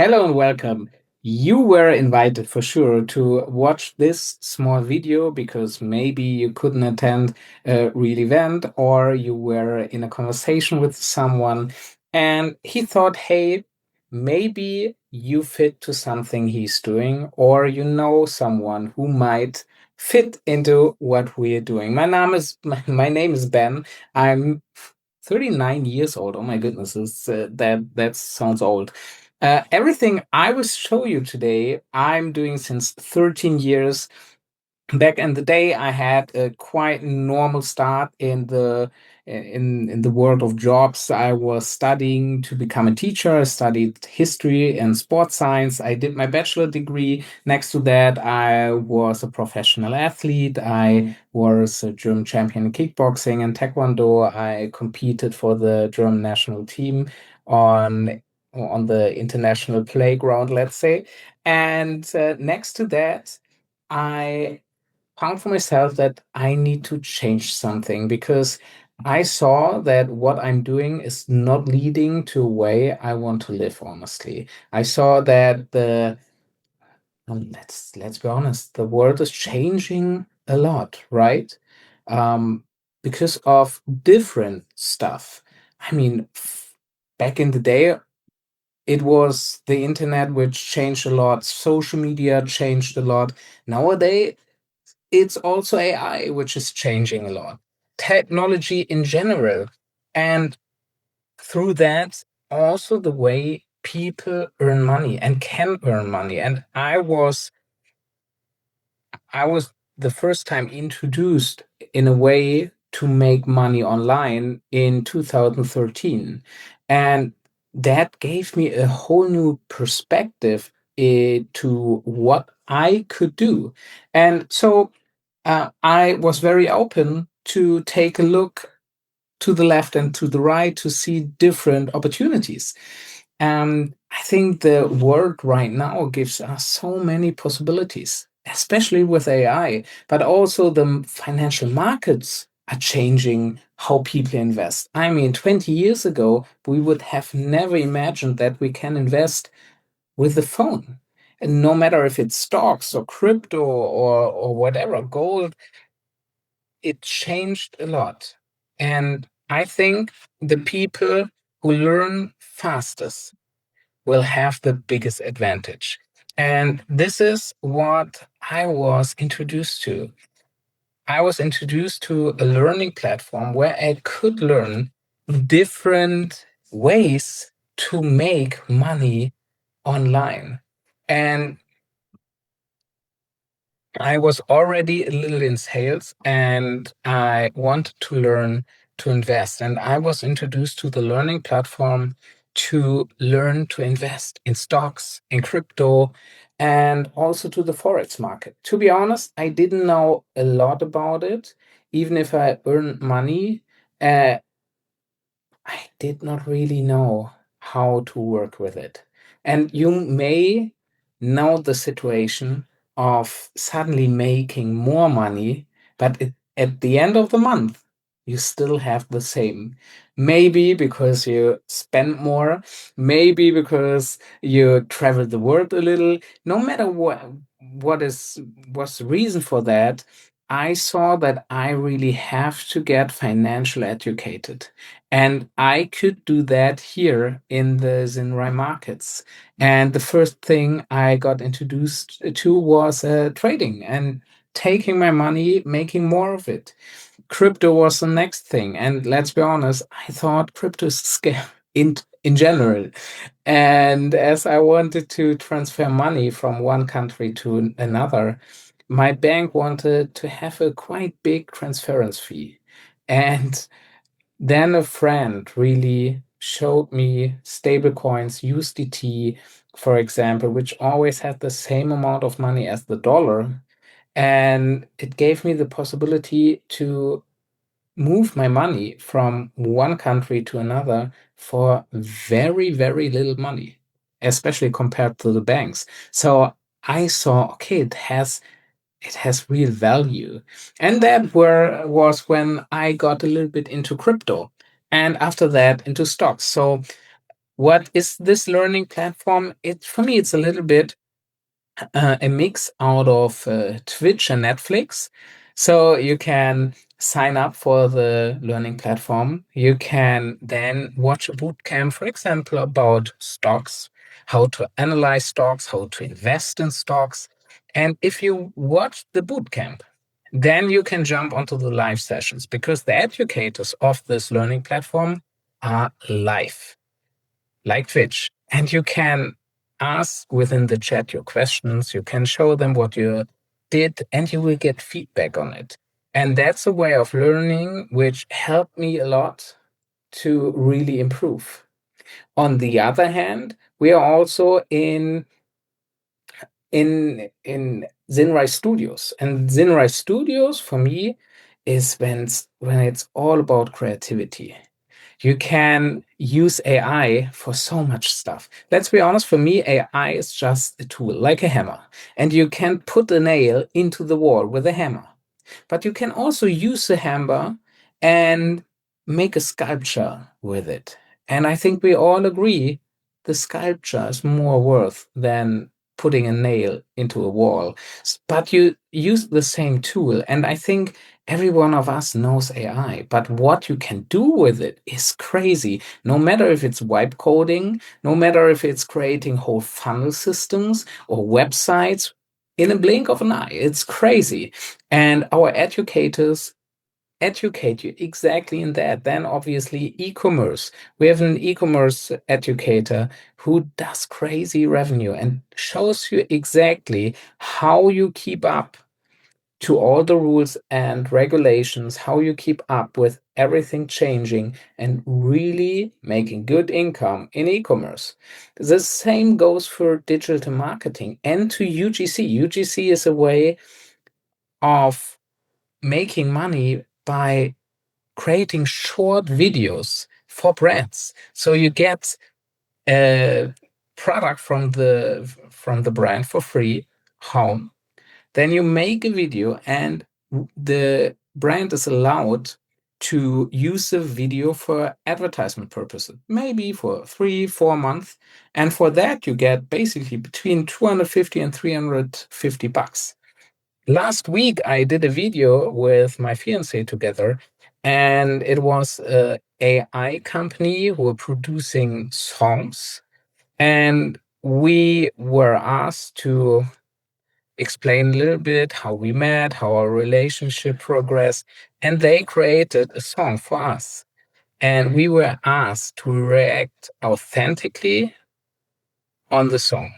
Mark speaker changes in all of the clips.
Speaker 1: Hello and welcome. You were invited for sure to watch this small video because maybe you couldn't attend a real event or you were in a conversation with someone and he thought, hey, maybe you fit to something he's doing or you know someone who might fit into what we're doing. My name is Ben. I'm 39 years old. Oh my goodness, that sounds old. Everything I will show you today, I'm doing since 13 years. Back in the day, I had a quite normal start in the world of jobs. I was studying to become a teacher. I studied history and sports science. I did my bachelor degree. Next to that, I was a professional athlete. I was a German champion in kickboxing and taekwondo. I competed for the German national team on on the international playground, let's say. And next to that, I found for myself that I need to change something because I saw that what I'm doing is not leading to a way I want to live, honestly. I saw that let's be honest, the world is changing a lot, right? Um, because of different stuff. I mean, back in the day, it was the internet which changed a lot, social media changed a lot. Nowadays, it's also AI, which is changing a lot, technology in general. And through that, also the way people earn money and can earn money. And I was the first time introduced in a way to make money online in 2013. And that gave me a whole new perspective to what I could do. And so I was very open to take a look to the left and to the right to see different opportunities. I think the world right now gives us so many possibilities, especially with AI, but also the financial markets are changing how people invest. I mean, 20 years ago, we would have never imagined that we can invest with the phone. And no matter if it's stocks or crypto or whatever, gold, it changed a lot. And I think the people who learn fastest will have the biggest advantage. And this is what I was introduced to. I was introduced to a learning platform where I could learn different ways to make money online. And I was already a little in sales and I wanted to learn to invest. And I was introduced to the learning platform to learn to invest in stocks, in crypto, and also to the Forex market. To be honest, I didn't know a lot about it. Even if I earned money, uh, I did not really know how to work with it. And you may know the situation of suddenly making more money, but at the end of the month, you still have the same. Maybe because you spend more, maybe because you travel the world a little. No matter what's the reason for that, I saw that I really have to get financial educated. And I could do that here in the Zinrai markets. And the first thing I got introduced to was trading and taking my money, making more of it. Crypto was the next thing. And let's be honest, I thought crypto is a scam in general. And as I wanted to transfer money from one country to another, my bank wanted to have a quite big transference fee. And then a friend really showed me stablecoins, USDT, for example, which always had the same amount of money as the dollar. And it gave me the possibility to move my money from one country to another for very, very little money, especially compared to the banks. So I saw, okay, it has real value. And that was when I got a little bit into crypto and after that into stocks. So What is this learning platform? It for me, it's a little bit a mix out of Twitch and Netflix. So you can sign up for the learning platform. You can then watch a boot camp, for example, about stocks, how to analyze stocks, how to invest in stocks. And if you watch the boot camp, then you can jump onto the live sessions because the educators of this learning platform are live like Twitch. And you can ask within the chat your questions, you can show them what you did, and you will get feedback on it. And that's a way of learning which helped me a lot to really improve. On the other hand, we are also in Zinrai Studios. And Zinrai Studios for me is when it's all about creativity. You can use AI for so much stuff. Let's be honest, for me, AI is just a tool, like a hammer. And you can put a nail into the wall with a hammer. But you can also use the hammer and make a sculpture with it. And I think we all agree the sculpture is more worth than putting a nail into a wall. But you use the same tool. And I think every one of us knows AI, but what you can do with it is crazy. No matter if it's wipe coding, no matter if it's creating whole funnel systems or websites, in a blink of an eye, it's crazy. And our educators educate you exactly in that. Then obviously e-commerce. We have an e-commerce educator who does crazy revenue and shows you exactly how you keep up to all the rules and regulations, how you keep up with everything changing and really making good income in e-commerce. The same goes for digital marketing and to UGC. UGC is a way of making money by creating short videos for brands. So you get a product from the brand for free home. Then you make a video and the brand is allowed to use the video for advertisement purposes, maybe for 3, 4 months. And for that, you get basically between 250 and 350 bucks. Last week, I did a video with my fiance together, and it was a AI company who were producing songs. And we were asked to explain a little bit how we met, how our relationship progressed, and they created a song for us. And we were asked to react authentically on the song.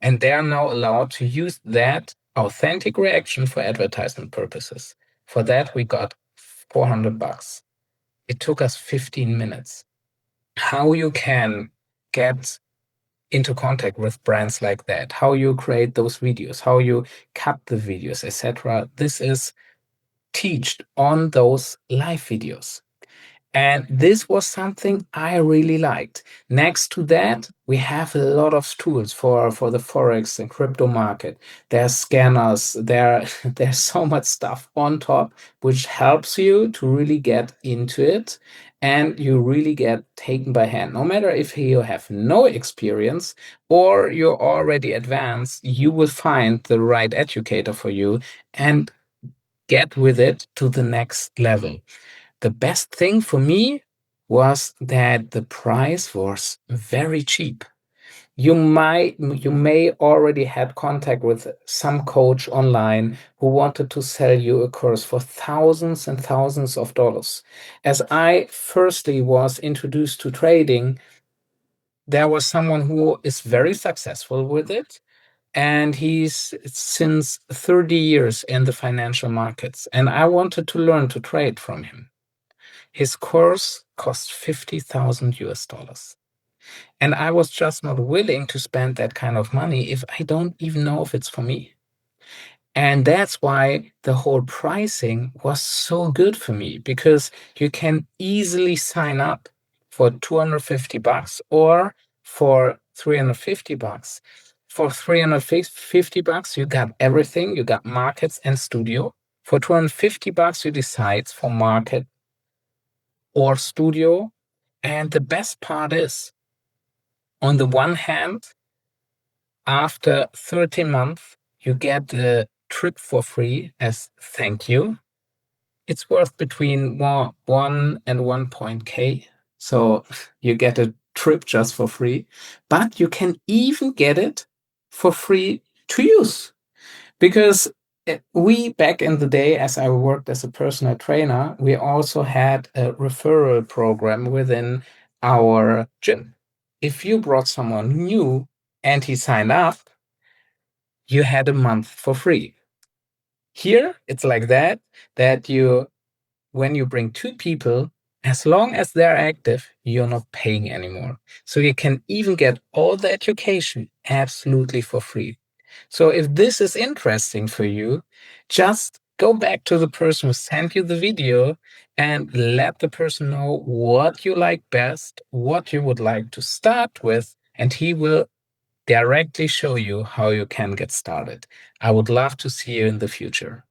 Speaker 1: And they are now allowed to use that authentic reaction for advertisement purposes. For that, we got 400 bucks. It took us 15 minutes. How you can get into contact with brands like that, how you create those videos, how you cut the videos, etc. This is taught on those live videos. And this was something I really liked. Next to that, we have a lot of tools for the Forex and crypto market. There's scanners, there's so much stuff on top, which helps you to really get into it and you really get taken by hand. No matter if you have no experience or you're already advanced, you will find the right educator for you and get with it to the next level. The best thing for me was that the price was very cheap. You may already had contact with some coach online who wanted to sell you a course for thousands and thousands of dollars. As I firstly was introduced to trading, there was someone who is very successful with it, and he's since 30 years in the financial markets, and I wanted to learn to trade from him. His course cost 50,000 US dollars. And I was just not willing to spend that kind of money if I don't even know if it's for me. And that's why the whole pricing was so good for me because you can easily sign up for 250 bucks or for 350 bucks. For 350 bucks, you got everything. You got markets and studio. For 250 bucks, you decide for market or studio. And the best part is On the one hand, after 30 months, you get a trip for free as thank you. It's worth between 1 and 1.k. So you get a trip just for free, but you can even get it for free to use. Because we, back in the day, as I worked as a personal trainer, we also had a referral program within our gym. If you brought someone new and he signed up, you had a month for free. Here, it's like that you, when you bring two people, as long as they're active, you're not paying anymore. So you can even get all the education absolutely for free. So if this is interesting for you, just go back to the person who sent you the video and let the person know what you like best, what you would like to start with, and he will directly show you how you can get started. I would love to see you in the future.